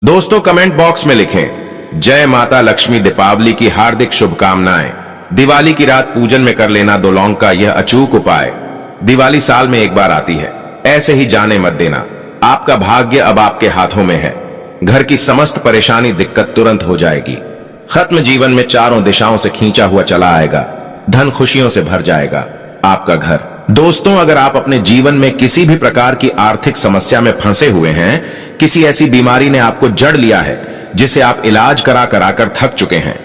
दोस्तों comment box में लिखें जय माता लक्ष्मी। दीपावली की हार्दिक शुभकामनाएं। दिवाली की रात पूजन में कर लेना 2 लौंग का यह अचूक उपाय। दिवाली साल में एक बार आती है, ऐसे ही जाने मत देना। आपका भाग्य अब आपके हाथों में है। घर की समस्त परेशानी दिक्कत तुरंत हो जाएगी। खत्म जीवन में चारों दिशाओं से खींचा हुआ चला आएगा। धन खुशियों से भर जाएगा आपका घर। दोस्तों, अगर आप अपने जीवन में किसी भी प्रकार की आर्थिक समस्या में फंसे हुए हैं, किसी ऐसी बीमारी ने आपको जड़ लिया है जिसे आप इलाज करा कर थक चुके हैं,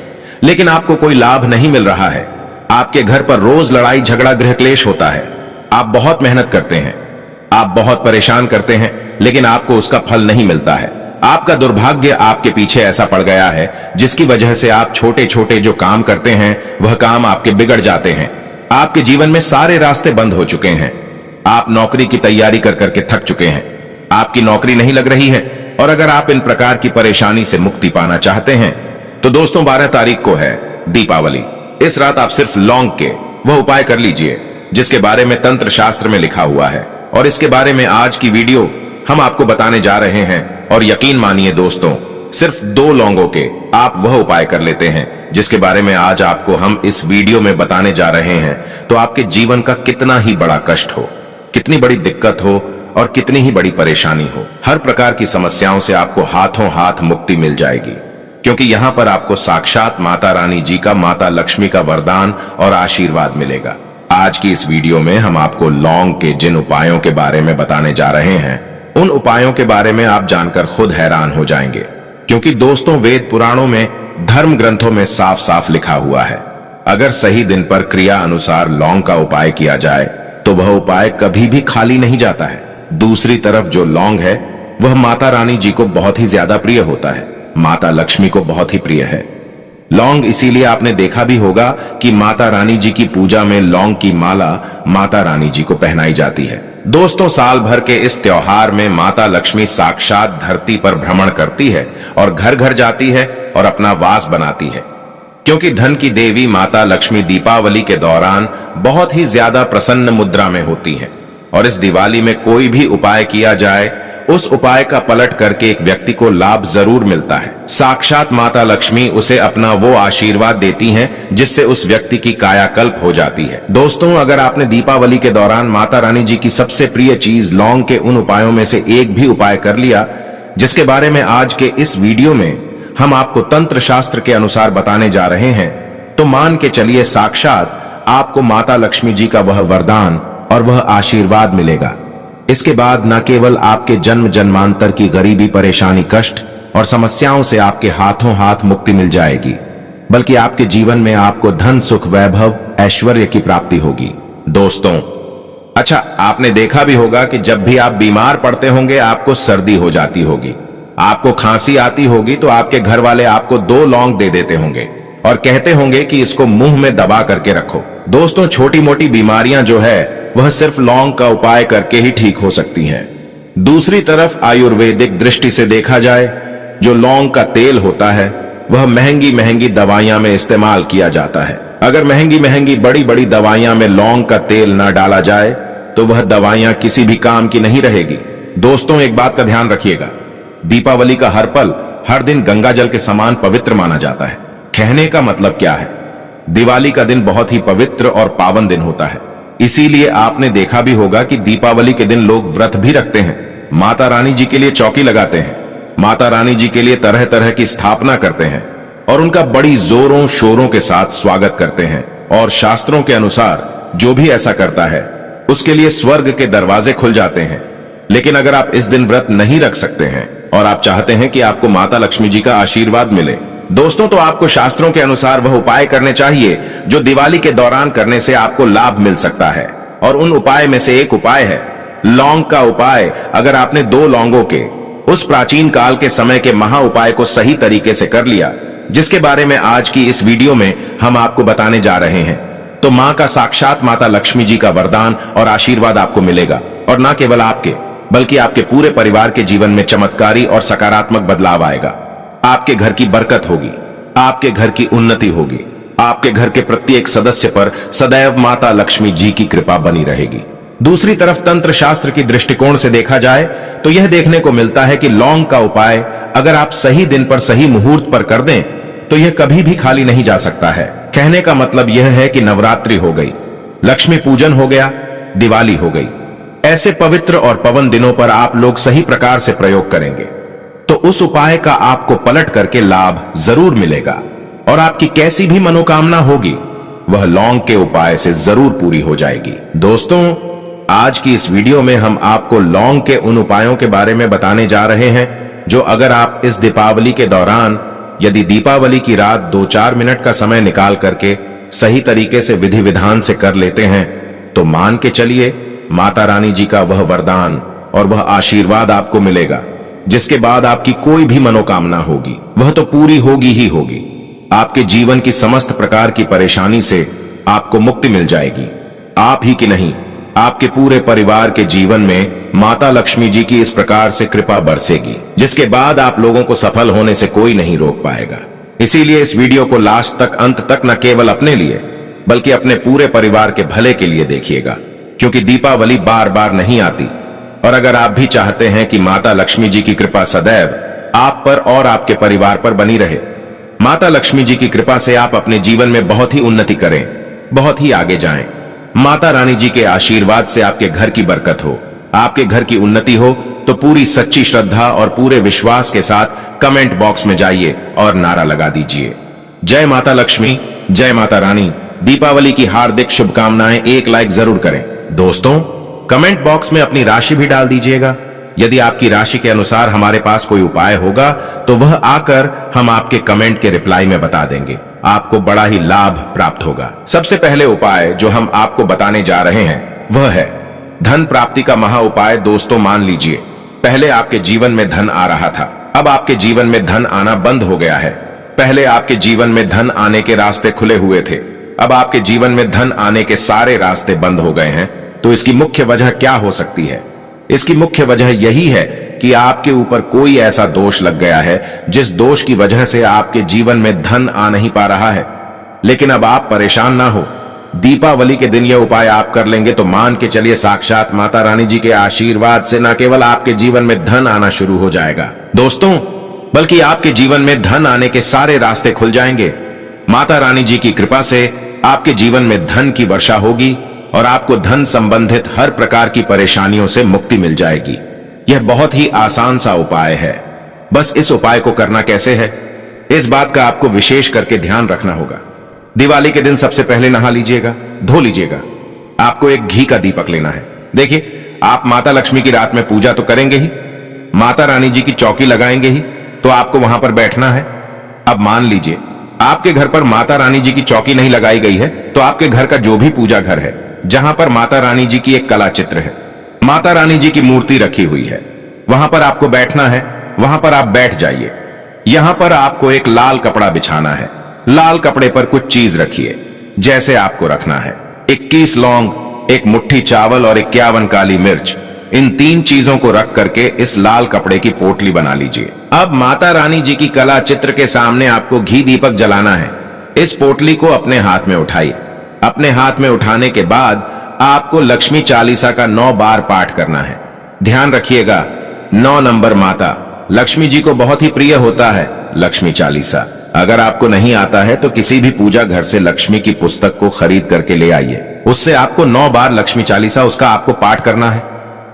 लेकिन आपको कोई लाभ नहीं मिल रहा है, आपके घर पर रोज लड़ाई झगड़ा गृह क्लेश होता है, आप बहुत मेहनत करते हैं, आप बहुत परेशान करते हैं, लेकिन आपको उसका फल नहीं मिलता है। आपका दुर्भाग्य आपके पीछे ऐसा पड़ गया है जिसकी वजह से आप छोटे छोटे जो काम करते हैं वह काम आपके बिगड़ जाते हैं। आपके जीवन में सारे रास्ते बंद हो चुके हैं। आप नौकरी की तैयारी कर करके थक चुके हैं, आपकी नौकरी नहीं लग रही है। और अगर आप इन प्रकार की परेशानी से मुक्ति पाना चाहते हैं तो दोस्तों 12 तारीख को है दीपावली। इस रात आप सिर्फ लौंग के वह उपाय कर लीजिए जिसके बारे में तंत्र शास्त्र में लिखा हुआ है, और इसके बारे में आज की वीडियो हम आपको बताने जा रहे हैं। और यकीन मानिए दोस्तों, सिर्फ 2 लौंगों के आप वह उपाय कर लेते हैं जिसके बारे में आज आपको हम इस वीडियो में बताने जा रहे हैं, तो आपके जीवन का कितना ही बड़ा कष्ट हो, कितनी बड़ी दिक्कत हो और कितनी ही बड़ी परेशानी हो, हर प्रकार की समस्याओं से आपको हाथों हाथ मुक्ति मिल जाएगी। क्योंकि यहाँ पर आपको साक्षात माता रानी जी का, माता लक्ष्मी का वरदान और आशीर्वाद मिलेगा। आज की इस वीडियो में हम आपको लौंग के जिन उपायों के बारे में बताने जा रहे हैं, उन उपायों के बारे में आप जानकर खुद हैरान हो जाएंगे। क्योंकि दोस्तों, वेद पुराणों में, धर्म ग्रंथों में साफ साफ लिखा हुआ है, अगर सही दिन पर क्रिया अनुसार लौंग का उपाय किया जाए तो वह उपाय कभी भी खाली नहीं जाता है। दूसरी तरफ जो लौंग है वह माता रानी जी को बहुत ही ज्यादा प्रिय होता है, माता लक्ष्मी को बहुत ही प्रिय है लौंग। इसीलिए आपने देखा भी होगा कि माता रानी जी की पूजा में लौंग की माला माता रानी जी को पहनाई जाती है। दोस्तों, साल भर के इस त्योहार में माता लक्ष्मी साक्षात धरती पर भ्रमण करती है और घर घर जाती है और अपना वास बनाती है। क्योंकि धन की देवी माता लक्ष्मी दीपावली के दौरान बहुत ही ज्यादा प्रसन्न मुद्रा में होती है, और इस दिवाली में कोई भी उपाय किया जाए उस उपाय का पलट करके एक व्यक्ति को लाभ जरूर मिलता है। साक्षात माता लक्ष्मी उसे अपना वो आशीर्वाद देती हैं जिससे उस व्यक्ति की कायाकल्प हो जाती है। दोस्तों, अगर आपने दीपावली के दौरान माता रानी जी की सबसे प्रिय चीज लौंग के उन उपायों में से एक भी उपाय कर लिया जिसके बारे में आज के इस वीडियो में हम आपको तंत्र शास्त्र के अनुसार बताने जा रहे हैं, तो मान के चलिए साक्षात आपको माता लक्ष्मी जी का वह वरदान और वह आशीर्वाद मिलेगा। इसके बाद न केवल आपके जन्म जन्मांतर की गरीबी, परेशानी, कष्ट और समस्याओं से आपके हाथों हाथ मुक्ति मिल जाएगी, बल्कि आपके जीवन में आपको धन, सुख, वैभव, ऐश्वर्य की प्राप्ति होगी। दोस्तों, अच्छा, आपने देखा भी होगा कि जब भी आप बीमार पड़ते होंगे आपको सर्दी हो जाती होगी, आपको खांसी आती होगी, तो आपके घर वाले आपको 2 लौंग दे देते होंगे और कहते होंगे कि इसको मुंह में दबा करके रखो। दोस्तों, छोटी मोटी बीमारियां जो है वह सिर्फ लौंग का उपाय करके ही ठीक हो सकती हैं। दूसरी तरफ आयुर्वेदिक दृष्टि से देखा जाए, जो लौंग का तेल होता है वह महंगी महंगी दवाइयां में इस्तेमाल किया जाता है। अगर महंगी महंगी बड़ी बड़ी दवाइयां में लौंग का तेल न डाला जाए तो वह दवाइयां किसी भी काम की नहीं रहेगी। दोस्तों, एक बात का ध्यान रखिएगा, दीपावली का हर पल, हर दिन गंगा जल के समान पवित्र माना जाता है। कहने का मतलब क्या है, दिवाली का दिन बहुत ही पवित्र और पावन दिन होता है। इसीलिए आपने देखा भी होगा कि दीपावली के दिन लोग व्रत भी रखते हैं, माता रानी जी के लिए चौकी लगाते हैं, माता रानी जी के लिए तरह तरह की स्थापना करते हैं और उनका बड़ी जोरों शोरों के साथ स्वागत करते हैं। और शास्त्रों के अनुसार जो भी ऐसा करता है उसके लिए स्वर्ग के दरवाजे खुल जाते हैं। लेकिन अगर आप इस दिन व्रत नहीं रख सकते हैं और आप चाहते हैं कि आपको माता लक्ष्मी जी का आशीर्वाद मिले, दोस्तों, तो आपको शास्त्रों के अनुसार वह उपाय करने चाहिए जो दिवाली के दौरान करने से आपको लाभ मिल सकता है। और उन उपाय में से एक उपाय है लौंग का उपाय। अगर आपने 2 लौंगों के उस प्राचीन काल के समय के महा उपाय को सही तरीके से कर लिया, जिसके बारे में आज की इस वीडियो में हम आपको बताने जा रहे हैं, तो मां का, साक्षात माता लक्ष्मी जी का वरदान और आशीर्वाद आपको मिलेगा। और न केवल आपके बल्कि आपके पूरे परिवार के जीवन में चमत्कारी और सकारात्मक बदलाव आएगा। आपके घर की बरकत होगी, आपके घर की उन्नति होगी, आपके घर के प्रत्येक सदस्य पर सदैव माता लक्ष्मी जी की कृपा बनी रहेगी। दूसरी तरफ तंत्र शास्त्र की दृष्टिकोण से देखा जाए तो यह देखने को मिलता है कि लौंग का उपाय अगर आप सही दिन पर सही मुहूर्त पर कर दें तो यह कभी भी खाली नहीं जा सकता है। कहने का मतलब यह है कि नवरात्रि हो गई, लक्ष्मी पूजन हो गया, दिवाली हो गई, ऐसे पवित्र और पवन दिनों पर आप लोग सही प्रकार से प्रयोग करेंगे तो उस उपाय का आपको पलट करके लाभ जरूर मिलेगा और आपकी कैसी भी मनोकामना होगी वह लौंग के उपाय से जरूर पूरी हो जाएगी। दोस्तों, आज की इस वीडियो में हम आपको लौंग के उन उपायों के बारे में बताने जा रहे हैं जो अगर आप इस दीपावली के दौरान यदि दीपावली की रात 2-4 मिनट का समय निकाल करके सही तरीके से विधि विधान से कर लेते हैं तो मान के चलिए माता रानी जी का वह वरदान और वह आशीर्वाद आपको मिलेगा जिसके बाद आपकी कोई भी मनोकामना होगी वह तो पूरी होगी ही होगी। आपके जीवन की समस्त प्रकार की परेशानी से आपको मुक्ति मिल जाएगी। आप ही की नहीं, आपके पूरे परिवार के जीवन में माता लक्ष्मी जी की इस प्रकार से कृपा बरसेगी जिसके बाद आप लोगों को सफल होने से कोई नहीं रोक पाएगा। इसीलिए इस वीडियो को लास्ट तक, अंत तक न केवल अपने लिए बल्कि अपने पूरे परिवार के भले के लिए देखिएगा, क्योंकि दीपावली बार बार नहीं आती और अगर आप भी चाहते हैं कि माता लक्ष्मी जी की कृपा सदैव आप पर और आपके परिवार पर बनी रहे, माता लक्ष्मी जी की कृपा से आप अपने जीवन में बहुत ही उन्नति करें, बहुत ही आगे जाएं, माता रानी जी के आशीर्वाद से आपके घर की बरकत हो, आपके घर की उन्नति हो, तो पूरी सच्ची श्रद्धा और पूरे विश्वास के साथ कमेंट बॉक्स में जाइए और नारा लगा दीजिए, जय माता लक्ष्मी, जय माता रानी। दीपावली की हार्दिक शुभकामनाएं। एक लाइक जरूर करें। दोस्तों, कमेंट बॉक्स में अपनी राशि भी डाल दीजिएगा। यदि आपकी राशि के अनुसार हमारे पास कोई उपाय होगा तो वह आकर हम आपके कमेंट के रिप्लाई में बता देंगे, आपको बड़ा ही लाभ प्राप्त होगा। सबसे पहले उपाय जो हम आपको बताने जा रहे हैं वह है धन प्राप्ति का महा उपाय। दोस्तों, मान लीजिए पहले आपके जीवन में धन आ रहा था, अब आपके जीवन में धन आना बंद हो गया है। पहले आपके जीवन में धन आने के रास्ते खुले हुए थे, अब आपके जीवन में धन आने के सारे रास्ते बंद हो गए हैं। तो इसकी मुख्य वजह क्या हो सकती है? इसकी मुख्य वजह यही है कि आपके ऊपर कोई ऐसा दोष लग गया है जिस दोष की वजह से आपके जीवन में धन आ नहीं पा रहा है। लेकिन अब आप परेशान ना हो, दीपावली के दिन यह उपाय आप कर लेंगे तो मान के चलिए साक्षात माता रानी जी के आशीर्वाद से न केवल आपके जीवन में धन आना शुरू हो जाएगा दोस्तों, बल्कि आपके जीवन में धन आने के सारे रास्ते खुल जाएंगे। माता रानी जी की कृपा से आपके जीवन में धन की वर्षा होगी और आपको धन संबंधित हर प्रकार की परेशानियों से मुक्ति मिल जाएगी। यह बहुत ही आसान सा उपाय है। बस इस उपाय को करना कैसे है, इस बात का आपको विशेष करके ध्यान रखना होगा। दिवाली के दिन सबसे पहले नहा लीजिएगा, धो लीजिएगा। आपको एक घी का दीपक लेना है। देखिए, आप माता लक्ष्मी की रात में पूजा तो करेंगे ही, माता रानी जी की चौकी लगाएंगे ही, तो आपको वहां पर बैठना है। अब मान लीजिए आपके घर पर माता रानी जी की चौकी नहीं लगाई गई है, तो आपके घर का जो भी पूजा घर है जहां पर माता रानी जी की एक कला चित्र है, माता रानी जी की मूर्ति रखी हुई है, वहां पर आपको बैठना है। वहां पर आप बैठ जाइए। यहां पर आपको एक लाल कपड़ा बिछाना है। लाल कपड़े पर कुछ चीज रखिए, जैसे आपको रखना है 21 लौंग, 1 मुट्ठी चावल और 51 काली मिर्च। इन 3 चीजों को रख करके इस लाल कपड़े की पोटली बना लीजिए। अब माता रानी जी की कला चित्र के सामने आपको घी दीपक जलाना है। इस पोटली को अपने हाथ में उठाइए। अपने हाथ में उठाने के बाद आपको लक्ष्मी चालीसा का 9 बार पाठ करना है। ध्यान रखिएगा, 9 नंबर माता लक्ष्मी जी को बहुत ही प्रिय होता है लक्ष्मी चालीसा। अगर आपको नहीं आता है तो किसी भी पूजा घर से लक्ष्मी की पुस्तक को खरीद करके ले आइए, उससे आपको 9 बार लक्ष्मी चालीसा उसका आपको पाठ करना है।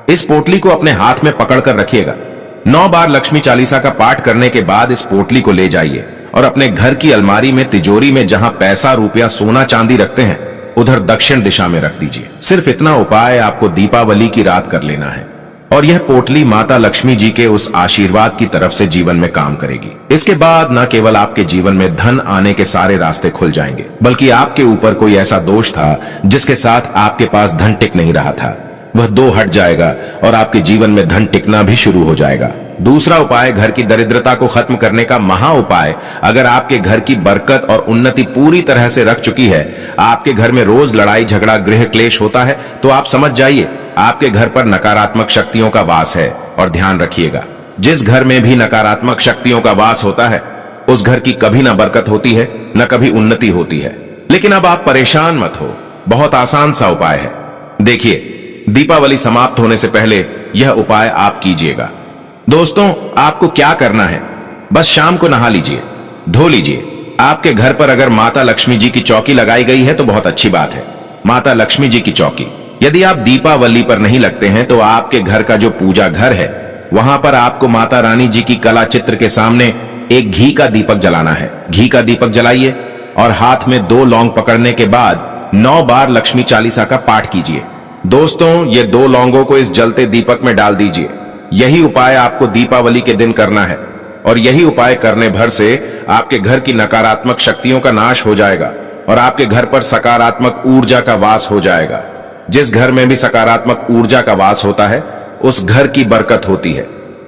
इस पोटली को अपने हाथ में पकड़कर रखिएगा। 9 बार लक्ष्मी चालीसा का पाठ करने के बाद इस पोटली को ले जाइए और अपने घर की अलमारी में, तिजोरी में जहां पैसा, रुपया, सोना, चांदी रखते हैं उधर दक्षिण दिशा में रख दीजिए। सिर्फ इतना उपाय आपको दीपावली की रात कर लेना है और यह पोटली माता लक्ष्मी जी के उस आशीर्वाद की तरफ से जीवन में काम करेगी। इसके बाद न केवल आपके जीवन में धन आने के सारे रास्ते खुल जाएंगे, बल्कि आपके ऊपर कोई ऐसा दोष था जिसके साथ आपके पास धन टिक नहीं रहा था, वह 2 हट जाएगा और आपके जीवन में धन टिकना भी शुरू हो जाएगा। दूसरा उपाय, घर की दरिद्रता को खत्म करने का महा उपाय। अगर आपके घर की बरकत और उन्नति पूरी तरह से रख चुकी है, आपके घर में रोज लड़ाई झगड़ा, गृह क्लेश होता है, तो आप समझ जाइए आपके घर पर नकारात्मक शक्तियों का वास है। और ध्यान रखिएगा, जिस घर में भी नकारात्मक शक्तियों का वास होता है उस घर की कभी ना बरकत होती है, न कभी उन्नति होती है। लेकिन अब आप परेशान मत हो, बहुत आसान सा उपाय है। देखिए, दीपावली समाप्त होने से पहले यह उपाय आप कीजिएगा। दोस्तों, आपको क्या करना है, बस शाम को नहा लीजिए, धो लीजिए। आपके घर पर अगर माता लक्ष्मी जी की चौकी लगाई गई है तो बहुत अच्छी बात है। माता लक्ष्मी जी की चौकी यदि आप दीपावली पर नहीं लगते हैं तो आपके घर का जो पूजा घर है वहां पर आपको माता रानी जी की कला चित्र के सामने एक घी का दीपक जलाना है। घी का दीपक जलाइए और हाथ में 2 लौंग पकड़ने के बाद 9 बार लक्ष्मी चालीसा का पाठ कीजिए। दोस्तों, ये 2 लौंगों को इस जलते दीपक में डाल दीजिए। यही उपाय आपको दीपावली के दिन करना है और यही उपाय करने भर से आपके घर की नकारात्मक शक्तियों का नाश हो जाएगा और आपके घर पर सकारात्मक ऊर्जा का वास हो जाएगा। जिस घर में भी सकारात्मक ऊर्जा का वास होता है उस घर की बरकत होती है,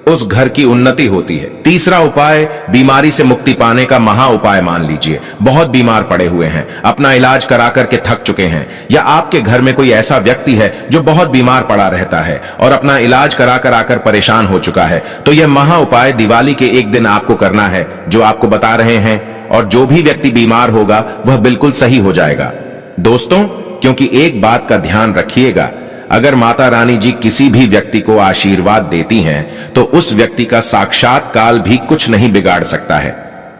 उस घर की उन्नति होती है। तीसरा उपाय बीमारी से मुक्ति पाने का महा उपाय मान लीजिए। बहुत बीमार पड़े हुए हैं, अपना इलाज करा करके थक चुके हैं, या आपके घर में कोई ऐसा व्यक्ति है जो बहुत बीमार पड़ा रहता है और अपना इलाज करा कर परेशान हो चुका है, तो यह महा उपाय दिवाली के एक दिन आपको करना है जो आपको बता रहे हैं, और जो भी व्यक्ति बीमार होगा वह बिल्कुल सही हो जाएगा। दोस्तों, क्योंकि एक बात का ध्यान रखिएगा, अगर माता रानी जी किसी भी व्यक्ति को आशीर्वाद देती हैं तो उस व्यक्ति का साक्षात काल भी कुछ नहीं बिगाड़ सकता है।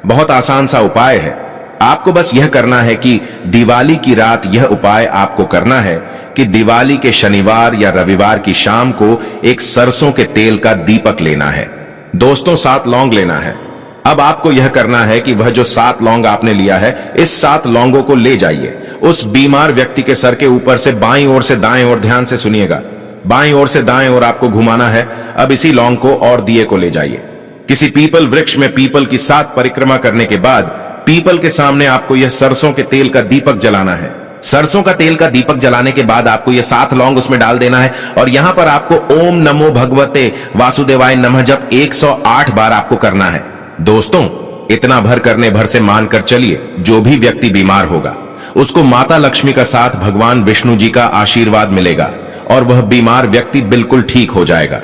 बहुत आसान सा उपाय है। आपको बस यह करना है कि दिवाली की रात यह उपाय आपको करना है कि दिवाली के शनिवार या रविवार की शाम को एक सरसों के तेल का दीपक लेना है। दोस्तों, 7 लौंग लेना है। अब आपको यह करना है कि वह जो 7 लौंग आपने लिया है, इस 7 लौंगों को ले जाइए उस बीमार व्यक्ति के सर के ऊपर से बाईं ओर से दाएं ओर, ध्यान से सुनिएगा, बाईं ओर से दाएं ओर आपको घुमाना है। अब इसी लौंग को और दिए को ले जाइए किसी पीपल वृक्ष में। पीपल की 7 परिक्रमा करने के बाद पीपल के सामने आपको यह सरसों के तेल का दीपक जलाना है। सरसों का तेल का दीपक जलाने के बाद आपको यह 7 लौंग उसमें डाल देना है और यहां पर आपको ओम नमो भगवते वासुदेवाय नमः जप 108 बार आपको करना है। दोस्तों, इतना भर करने भर से मानकर चलिए जो भी व्यक्ति बीमार होगा उसको माता लक्ष्मी का साथ भगवान विष्णु जी का आशीर्वाद मिलेगा और वह बीमार व्यक्ति बिल्कुल ठीक हो जाएगा,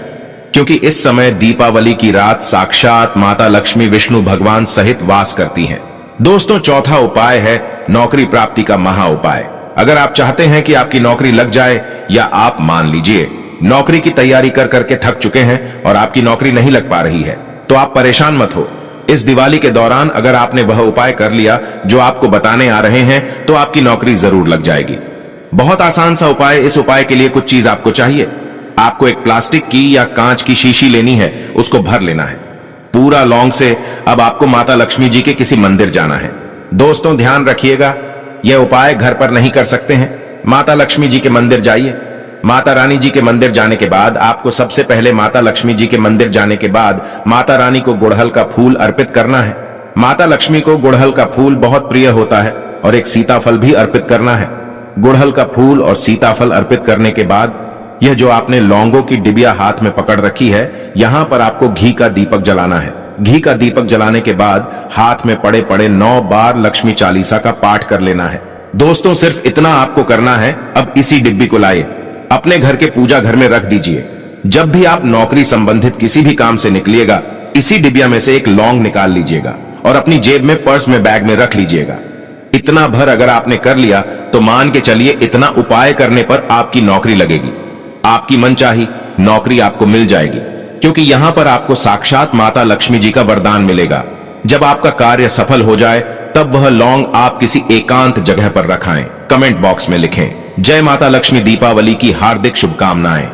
क्योंकि इस समय दीपावली की रात साक्षात माता लक्ष्मी विष्णु भगवान सहित वास करती हैं। दोस्तों, चौथा उपाय है नौकरी प्राप्ति का महा उपाय। अगर आप चाहते हैं कि आपकी नौकरी लग जाए, या आप मान लीजिए नौकरी की तैयारी कर करके थक चुके हैं और आपकी नौकरी नहीं लग पा रही है, तो आप परेशान मत हो। इस दिवाली के दौरान अगर आपने वह उपाय कर लिया जो आपको बताने आ रहे हैं तो आपकी नौकरी जरूर लग जाएगी। बहुत आसान सा उपाय। इस उपाय के लिए कुछ चीज आपको चाहिए। आपको एक प्लास्टिक की या कांच की शीशी लेनी है, उसको भर लेना है पूरा लौंग से। अब आपको माता लक्ष्मी जी के किसी मंदिर जाना है। दोस्तों, ध्यान रखिएगा, यह उपाय घर पर नहीं कर सकते हैं। माता लक्ष्मी जी के मंदिर जाइए। माता रानी जी के मंदिर जाने के बाद आपको सबसे पहले माता लक्ष्मी जी के मंदिर जाने के बाद माता रानी को गुड़हल का फूल अर्पित करना है। माता लक्ष्मी को गुड़हल का फूल बहुत प्रिय होता है और एक सीताफल भी अर्पित करना है। गुड़हल का फूल और सीताफल अर्पित करने के बाद यह जो आपने लौंगों की डिबिया हाथ में पकड़ रखी है, यहां पर आपको घी का दीपक जलाना है। घी का दीपक जलाने के बाद हाथ में पड़े पड़े 9 बार लक्ष्मी चालीसा का पाठ कर लेना है। दोस्तों, सिर्फ इतना आपको करना है। अब इसी डिब्बी को लाइए, अपने घर के पूजा घर में रख दीजिए। जब भी आप नौकरी संबंधित किसी भी काम से निकलिएगा, इसी डिबिया में से एक लौंग निकाल लीजिएगा और अपनी जेब में, पर्स में, बैग में रख लीजिएगा। इतना भर अगर आपने कर लिया तो मान के चलिए इतना उपाय करने पर आपकी नौकरी लगेगी। आपकी मनचाही नौकरी आपको मिल जाएगी, क्योंकि यहां पर आपको साक्षात माता लक्ष्मी जी का वरदान मिलेगा। जब आपका कार्य सफल हो जाए तब वह लौंग आप किसी एकांत जगह पर रखाएं, कमेंट बॉक्स में लिखें, जय माता लक्ष्मी, दीपावली की हार्दिक शुभकामनाएं।